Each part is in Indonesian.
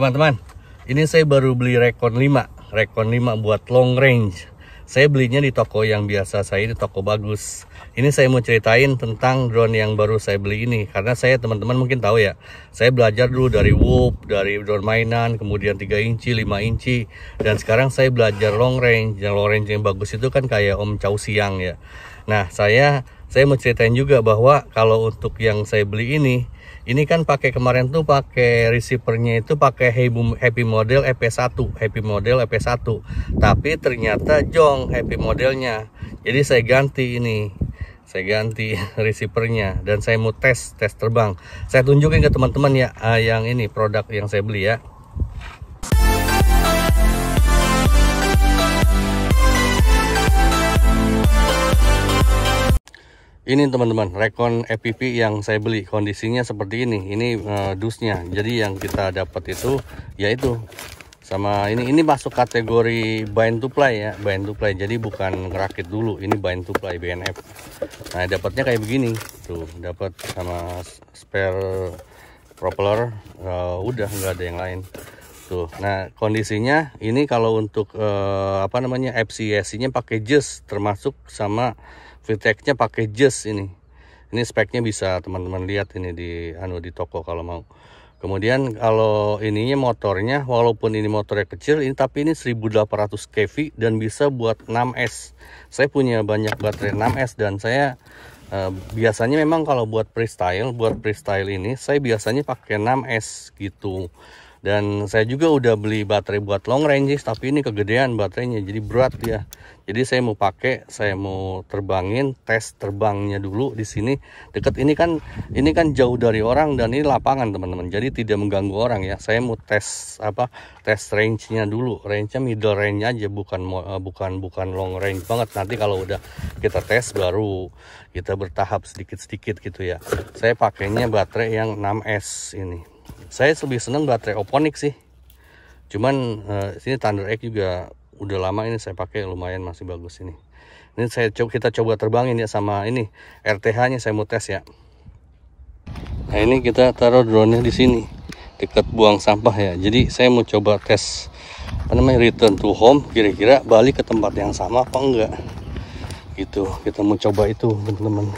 Teman-teman, ini saya baru beli Recon 5 buat long range. Saya belinya di toko yang biasa saya, di toko bagus. Ini saya mau ceritain tentang drone yang baru saya beli ini, karena saya, teman-teman mungkin tahu ya, saya belajar dulu dari Whoop, dari drone mainan, kemudian 3 inci, 5 inci, dan sekarang saya belajar long range. Yang long range yang bagus itu kan kayak Om Chow Siang ya. Nah, saya mau ceritain juga bahwa kalau untuk yang saya beli ini kan pakai kemarin tuh pakai receivernya itu pakai Happy Model EP1, tapi ternyata jong Happy modelnya. Jadi saya ganti receivernya dan saya mau tes terbang. Saya tunjukin ke teman-teman ya, yang ini produk yang saya beli ya. Ini teman-teman, Recon FPV yang saya beli, kondisinya seperti ini. Ini dusnya. Jadi yang kita dapat itu yaitu sama ini masuk kategori bind to fly ya, bind to fly. Jadi bukan ngerakit dulu, ini bind to fly BNF. Nah, dapatnya kayak begini. Tuh, dapat sama spare propeller, udah nggak ada yang lain. Tuh. Nah, kondisinya ini kalau untuk FCSI-nya pakai JES, termasuk sama VTX-nya pakai JES ini. Ini speknya bisa teman-teman lihat ini di toko kalau mau. Kemudian kalau ininya motornya, walaupun ini motornya kecil, tapi ini 1800 kV dan bisa buat 6S. Saya punya banyak baterai 6S dan saya biasanya memang kalau buat freestyle ini saya biasanya pakai 6S gitu. Dan saya juga udah beli baterai buat long range, tapi ini kegedean baterainya, jadi berat ya. Jadi saya mau terbangin, tes terbangnya dulu di sini. Dekat ini kan jauh dari orang dan ini lapangan teman-teman. Jadi tidak mengganggu orang ya. Saya mau tes range-nya dulu. Range-nya middle range aja, bukan long range banget. Nanti kalau udah kita tes baru kita bertahap sedikit-sedikit gitu ya. Saya pakainya baterai yang 6S ini. Saya lebih seneng baterai Oponic sih. Cuman sini Thunder X juga udah lama ini saya pakai, lumayan masih bagus ini. Ini kita coba terbangin ya sama ini RTH-nya, saya mau tes ya. Nah, ini kita taruh drone-nya di sini dekat buang sampah ya. Jadi saya mau coba tes return to home, kira-kira balik ke tempat yang sama apa enggak. Gitu. Kita mau coba itu, teman-teman.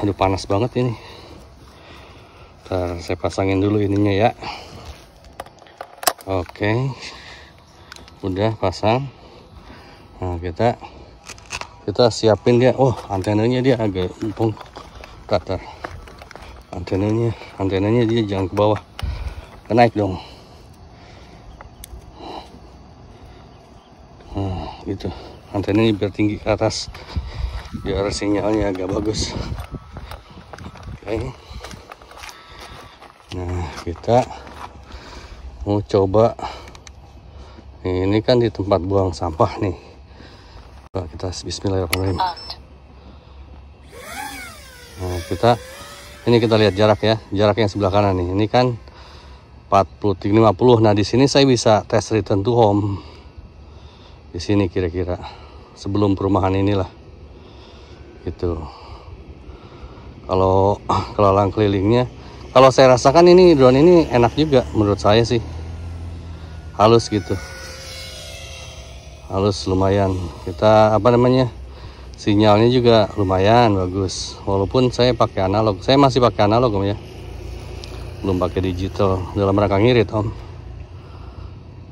Aduh, panas banget ini. Saya pasangin dulu ininya ya. Oke, udah pasang. Nah, kita siapin dia. Oh, antenanya dia agak empuk, datar. Antenanya dia jangan ke bawah, naik dong. Nah, gitu. Antenanya biar tinggi ke atas, biar sinyalnya agak bagus. Oke. Nah, kita mau coba. Ini kan di tempat buang sampah nih. Kita bismillahirrahmanirrahim. Nah, kita lihat jarak ya. Jarak yang sebelah kanan nih. Ini kan 40-50. Nah, di sini saya bisa tes return to home. Di sini kira-kira sebelum perumahan inilah. Gitu. Kalau kelalang kelilingnya, kalau saya rasakan ini drone ini enak juga menurut saya sih. Halus gitu. Halus lumayan. Kita sinyalnya juga lumayan bagus. Walaupun saya pakai analog. Saya masih pakai analog Om ya. Belum pakai digital dalam rangka ngirit Om.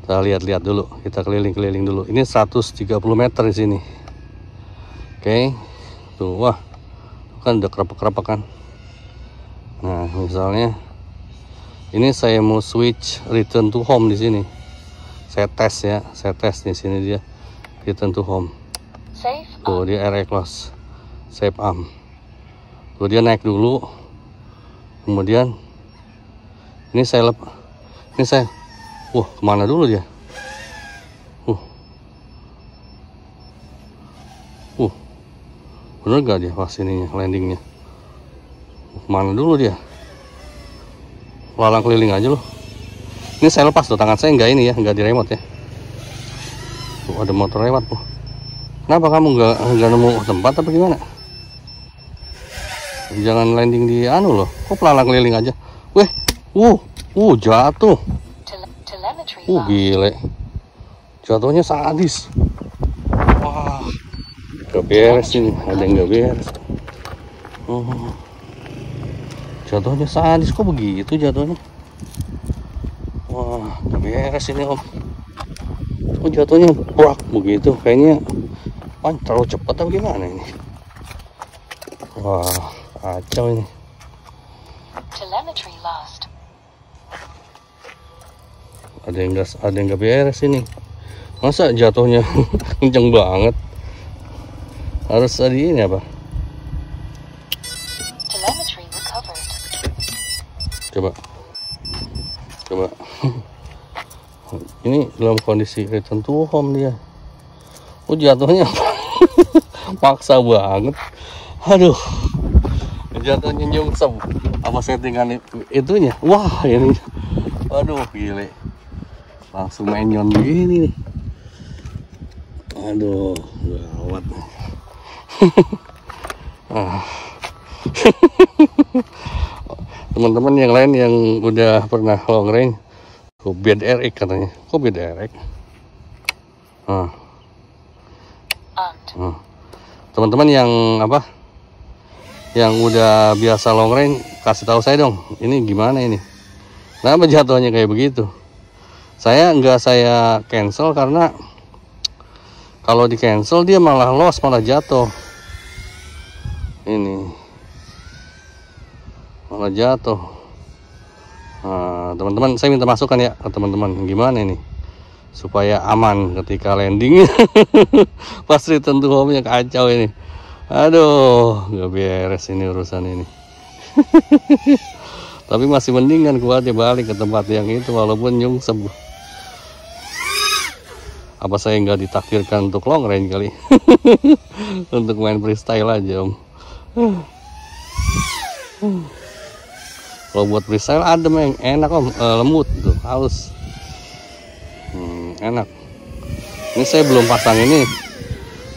Kita lihat-lihat dulu. Kita keliling-keliling dulu. Ini 130 meter di sini. Oke. Tuh, wah. Kan udah kerapek-kerapek kan. Nah, misalnya ini saya mau switch return to home di sini. Saya tes di sini dia return to home. Tuh dia RE close, save arm. Tuh dia naik dulu. Kemudian ini saya kemana dulu dia? Bener gak dia pas ininya landingnya? Mana dulu dia? Lalang keliling aja loh. Ini saya lepas tuh, tangan saya nggak di remote ya. Tuh ada motor lewat tuh. Kenapa kamu nggak nemu tempat apa gimana? Jangan landing di loh. Kok lalang keliling aja? Jatuh. Gile. Jatuhnya sadis. Wah, gak beres ini. Ada yang gak beres. Jatuhnya sadis. Kok begitu jatuhnya? Wah, gak beres ini om. Jatuhnya brak begitu. Kayaknya terlalu cepat atau gimana ini? Wah, kacau ini. Ada yang nggak beres ini. Masa jatuhnya kenceng banget? Harus ada ini apa? Coba. Ini dalam kondisi return to home dia. Jatuhnya paksa banget. Aduh, jatuhnya nyungsep. Apa settingan itunya? Wah, ini. Aduh, gile. Langsung menyon begini nih. Aduh, gawat. Teman-teman yang lain yang udah pernah long range, bed RX katanya. Kok bed RX? Teman-teman yang apa? Yang udah biasa long range, kasih tahu saya dong. Ini gimana ini? Kenapa jatuhnya kayak begitu? Saya cancel karena kalau di cancel dia malah loss, malah jatuh. Ini malah jatuh. Nah, teman-teman, saya minta masukan ya ke teman-teman, gimana ini supaya aman ketika landing. Pas return to home-nya kacau ini. Aduh, nggak beres ini urusan ini. Tapi masih mendingan kuatnya balik ke tempat yang itu walaupun nyungsep. Apa saya nggak ditakdirkan untuk long range kali? Untuk main freestyle aja om. Kalau buat freestyle adem yang enak om, lembut tuh, halus. Enak. Ini saya belum pasang ini.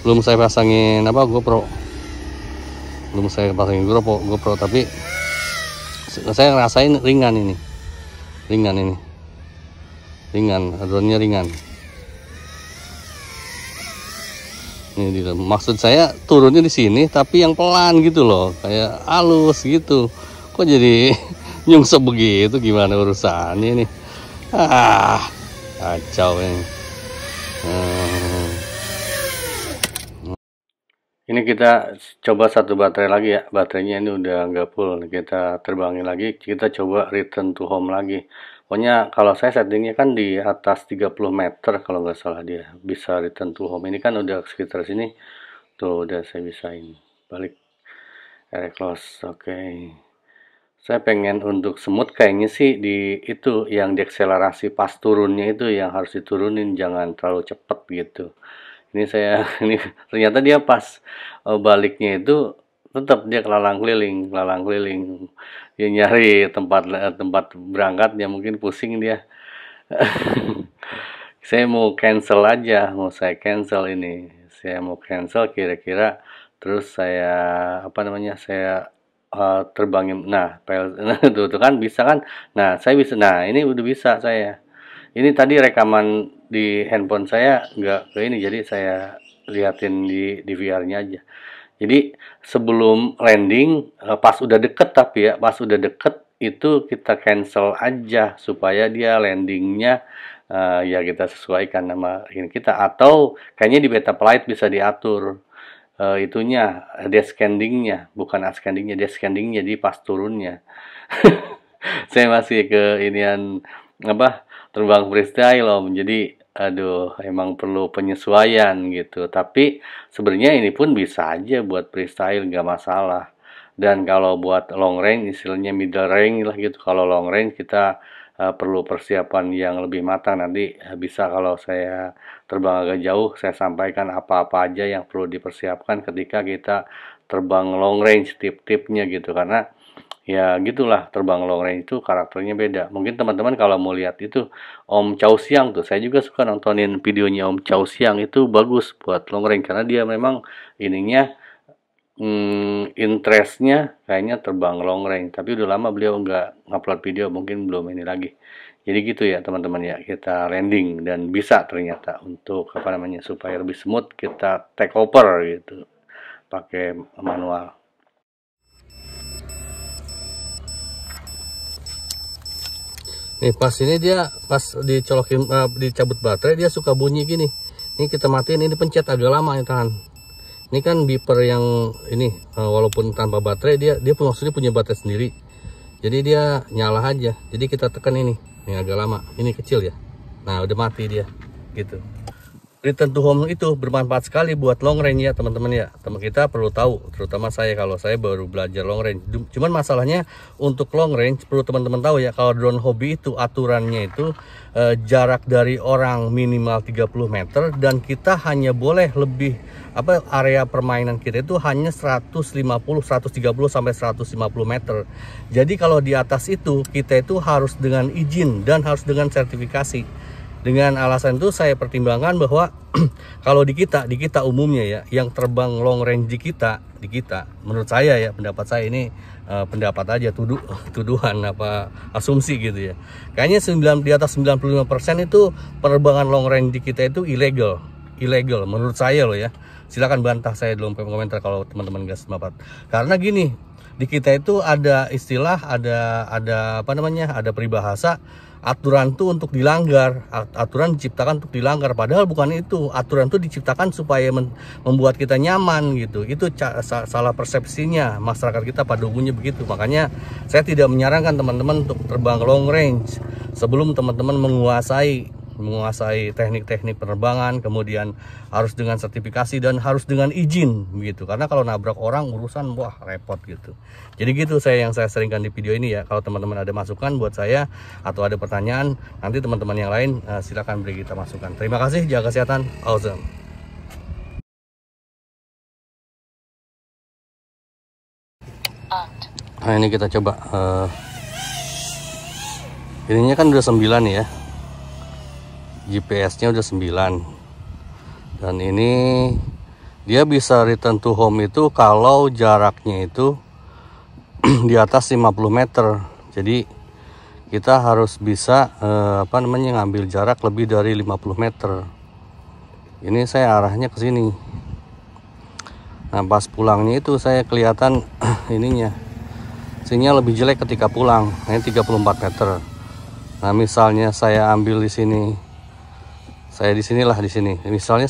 Belum saya pasangin apa GoPro. Belum saya pasangin GoPro tapi saya ngerasain ringan ini. Ringan, drone-nya ringan. Ini maksud saya turunnya di sini tapi yang pelan gitu loh, kayak halus gitu. Kok jadi nyungsep begitu, gimana urusannya ini? Kacau ini. Ini kita coba satu baterai lagi ya. Baterainya ini udah nggak full. Kita terbangin lagi. Kita coba return to home lagi. Pokoknya kalau saya settingnya kan di atas 30 meter kalau nggak salah dia bisa return to home. Ini kan udah sekitar sini. Tuh udah saya bisain. Balik. Close. Oke. Saya pengen untuk semut kayaknya sih di itu yang diakselerasi pas turunnya itu yang harus diturunin, jangan terlalu cepat gitu. Ini ini ternyata dia pas baliknya itu tetap dia kelalang keliling. Dia nyari tempat berangkatnya, mungkin pusing dia. Saya mau cancel aja, saya mau cancel kira-kira, terus saya saya terbangin. Nah, tuh kan bisa kan? Nah, saya bisa. Nah, ini udah bisa saya. Ini tadi rekaman di handphone saya nggak ke ini, jadi saya liatin di VR-nya aja. Jadi sebelum landing, pas udah deket pas udah deket itu kita cancel aja supaya dia landingnya ya kita sesuaikan nama ini kita. Atau kayaknya di Betaplite bisa diatur itunya, descendingnya, bukan ascendingnya, descendingnya di pas turunnya. Saya masih ke inian terbang freestyle om, jadi aduh emang perlu penyesuaian gitu. Tapi sebenarnya ini pun bisa aja buat freestyle, nggak masalah. Dan kalau buat long range istilahnya middle range lah gitu. Kalau long range kita perlu persiapan yang lebih matang. Nanti bisa kalau saya terbang agak jauh saya sampaikan apa-apa aja yang perlu dipersiapkan ketika kita terbang long range, tip-tipnya gitu. Karena ya gitulah, terbang long range itu karakternya beda. Mungkin teman-teman kalau mau lihat itu Om Chow Siang tuh, saya juga suka nontonin videonya Om Chow Siang, itu bagus buat long range karena dia memang ininya interestnya kayaknya terbang long range, tapi udah lama beliau nggak ngupload video, mungkin belum ini lagi. Jadi gitu ya teman-teman ya, kita landing dan bisa ternyata untuk apa namanya supaya lebih smooth kita take over gitu pakai manual. Nih pas ini dia pas dicolokin dicabut baterai dia suka bunyi gini. Ini kita matiin, ini pencet agak lama ya tahan. Ini kan beeper yang ini walaupun tanpa baterai dia maksudnya punya baterai sendiri. Jadi dia nyala aja. Jadi kita tekan ini agak lama. Ini kecil ya. Nah udah mati dia gitu. Return to home itu bermanfaat sekali buat long range ya teman-teman ya. Teman kita perlu tahu, terutama saya kalau saya baru belajar long range. Cuman masalahnya untuk long range perlu teman-teman tahu ya, kalau drone hobi itu aturannya itu jarak dari orang minimal 30 meter dan kita hanya boleh lebih area permainan kita itu hanya 150, 130 sampai 150 meter. Jadi kalau di atas itu kita itu harus dengan izin dan harus dengan sertifikasi. Dengan alasan itu saya pertimbangkan bahwa kalau di kita umumnya ya, yang terbang long range di kita menurut saya ya, pendapat saya ini pendapat aja, tuduhan asumsi gitu ya. Kayaknya di atas 95% itu penerbangan long range di kita itu ilegal menurut saya loh ya. Silakan bantah saya di kolom komentar kalau teman-teman gak sepakat. Karena gini, di kita itu ada istilah, ada peribahasa, aturan tuh untuk dilanggar, aturan diciptakan untuk dilanggar, padahal bukan itu. Aturan tuh diciptakan supaya membuat kita nyaman gitu. Itu salah persepsinya masyarakat kita pada umumnya begitu. Makanya saya tidak menyarankan teman-teman untuk terbang long range sebelum teman-teman menguasai teknik-teknik penerbangan, kemudian harus dengan sertifikasi dan harus dengan izin begitu. Karena kalau nabrak orang urusan wah repot gitu. Jadi gitu yang saya seringkan di video ini ya. Kalau teman-teman ada masukan buat saya atau ada pertanyaan, nanti teman-teman yang lain silakan beri kita masukan. Terima kasih, jaga kesehatan, awesome. Nah ini kita coba ininya kan udah 9 ya, GPS-nya udah 9, dan ini dia bisa return to home itu kalau jaraknya itu di atas 50 meter. Jadi kita harus bisa ngambil jarak lebih dari 50 meter. Ini saya arahnya ke sini. Nah pas pulangnya itu saya kelihatan ininya sinyal lebih jelek ketika pulang. Ini 34 meter. Nah misalnya saya ambil di sini, saya di sini. Misalnya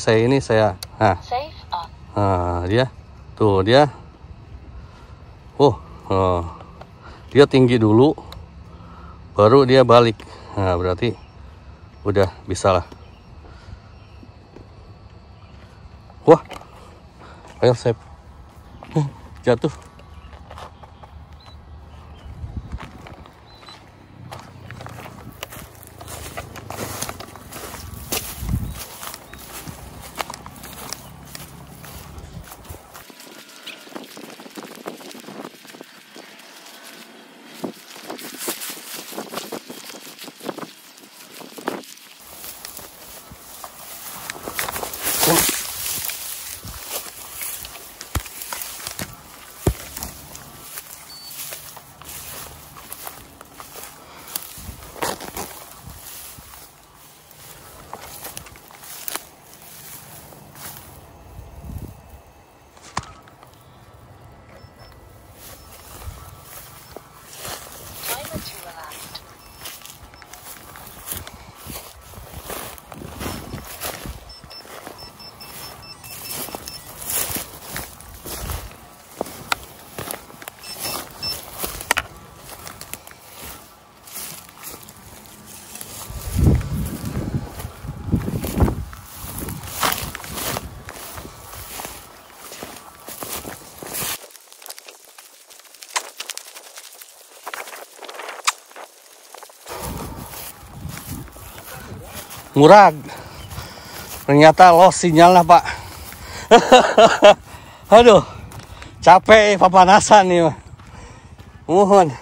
dia tuh dia tinggi dulu, baru dia balik. Nah berarti udah bisa lah. Wah, ayo saya jatuh. Murag, ternyata lost sinyalnya pak. Aduh, capek papanasan nih. Mohon.